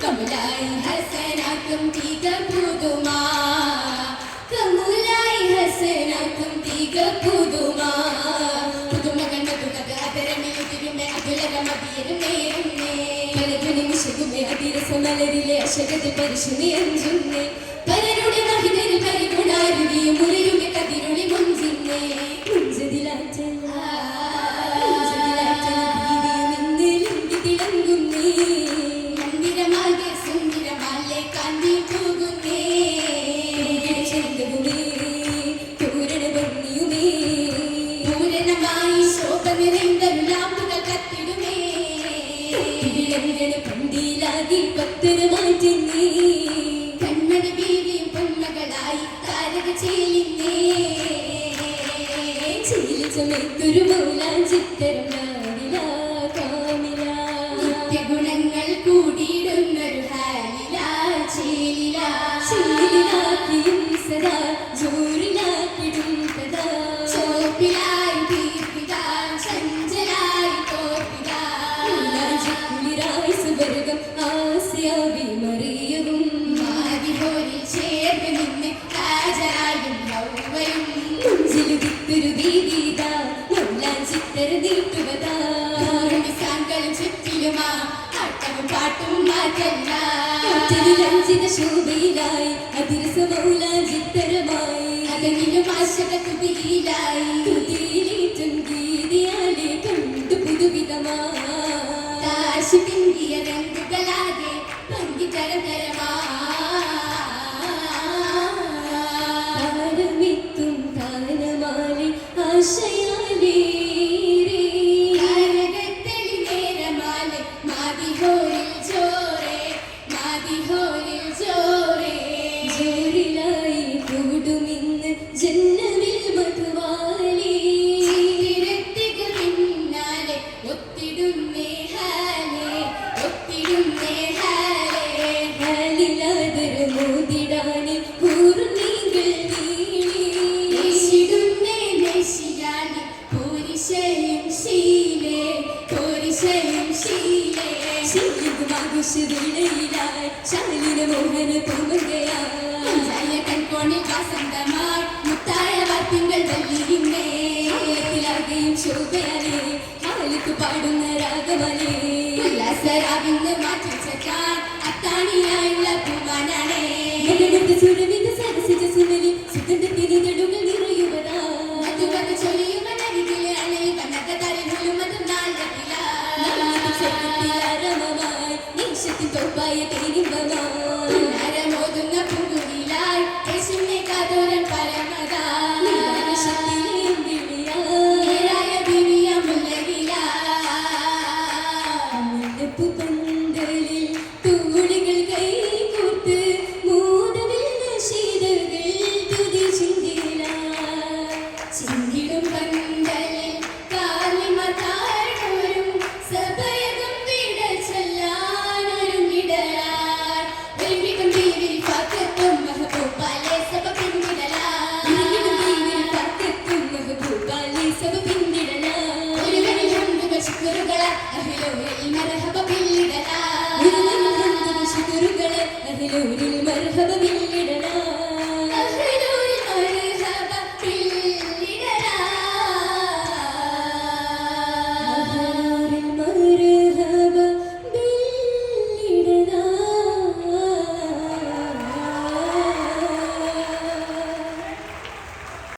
കമലായി മലരിലെ അശകത്തിൽ പരിശുദ്ധി അഞ്ചുന്നേ പലരുടെ മഹിതരിൽ പരിഗുണാരുവിയും മുരയുടെ കതിരൊളി മുഞ്ചിന്നേ മുഞ്ചതിലാറ്റൽ തിളങ്ങുന്നേ മന്ദിരമാകെ സുന്ദരമാലെ കാന്തി പോകുന്നേ ചെന്തകുമേ പൂരണ ഭംഗിയുമേ പൂരണമായി ശോഭ നിറൈന്തരുലാമ്പുകൾ കത്തിടുമേ പന്തിയിലാകി ഭക്തരമായി തിന്നേ കണ്ണട ബീവിയും പൊന്മകളായി താരക ചേലിന്നേ ചേലി ചമയ്ക്കൊരു മൗലാഞ്ചിത്തരം നിത്യഗുണങ്ങൾ കൂടിയിടുന്നൊരു ചേലിലാക്കിയും സദാ ജോറിലാക്കിടും കഥാ ചോപ്പിലായി തീർപ്പിതാൻ ചഞ്ചലായി തോർപ്പിതായി സുവർഗം ആസ്യാവി മറിയവും മാതിഹോരിൽ ചേർന്ന് നിന്ന് രാജായും യൗവയും മുഞ്ചിലുതിത്തൊരു ദീദീത മൗലാഞ്ചിത്തര നീട്ടുവതാ സാങ്കളും ചുറ്റിലുമാ ആട്ടവും പാട്ടും മാറ്റല്ല അഞ്ചിത ശോഭയിലായി അതിരസ മൗലാഞ്ചിത്തരമായി അതെങ്കിലും ആശക തുതിയിലായി തുതിയിലേറ്റും ഗീതിയാലെ കണ്ടു പുതുവിധമാ കാശി പിന്തിയ രംഗുകളാകെ പങ്കി തരതരമാടമിത്തും താനമാലെ ആശയാലേ താരകത്തെളി നേരമാലെ മാതിഹോരിൽ ജോറേ മാതിഹോരിൽ ജോറേ ജോറിലായി കൂടുമിന്ന് ജന്നമിൽ മധുവാലേ തിരത്തികളിന്നാലെ ഒത്തിടുന്നേ മോതിടാനെ പൂർണ്ണീകൾ നീഷിടുന്നേ നെശിയാനെ പൂരിശയും ശീലേ പൂരിശയും ശീലേ ശീലുമാകുശിലയിലായി ശാലിന മോഹന പൂമകയായ കൺകോണിൽ വസന്തമായി മുത്തായ വാർത്തിങ്കൾ വല്ലിരുന്നേ ാകെയും ശോഭയാലേ കാലിക്ക് പാടുന്ന രാഗമലേ ഉല്ലാസരാവിന്ന് മാറ്റിച്ചാൻ അത്താണിയായുള്ള പൂവാനാണേ സുരവിധ സരസിജ സുമലി സുഗന്ധത്തിന് നെടുകൾ നിറയുവതാ അത് വന്ന് ചൊല്ലിയുമനരികിലെ അണയിൽ കണ്ണക തലനൂലും അത് നാളത്തിലാരമമായി നിമിഷത്തിൽ തോപ്പായ കൈരിമ്പമായി നരമോതുന്ന പൂങ്കുടിലായി യേശുവിനെ കാതോരൻ പരമതാ ശക്തിയിലെയും വിളിയായ ദിവ്യ മുല്ലകിലാ പന്തലിൽ തൂണികൾ കൈകൂർത്ത് മൂടവിൽ നശീതകൾ തുതി ചിന്തിടും പന്തലിൽ കാലിമതാഴോരും സഭയകം വിട ചൊല്ലാനൊരുങ്ങിടലാർ വെൽവിടും ദീവിൽ ഫാക്കത്തും മെഹബൂബാലെ സഭ പിന്നിടലാർ ഫാക്കത്തും മെഹബൂബാലെ സഭ പിന്നിടലാർ ഒരുവനിൽ ഹംദുകൾ ശുക്റുകളെ അഹ്ലൂരിൽ മർഹബ പിന്നിടലാർ ഒരുവനിൽ ഹംദുകൾ ശുക്റുകളെ അഹ്ലൂരിൽ മർഹബ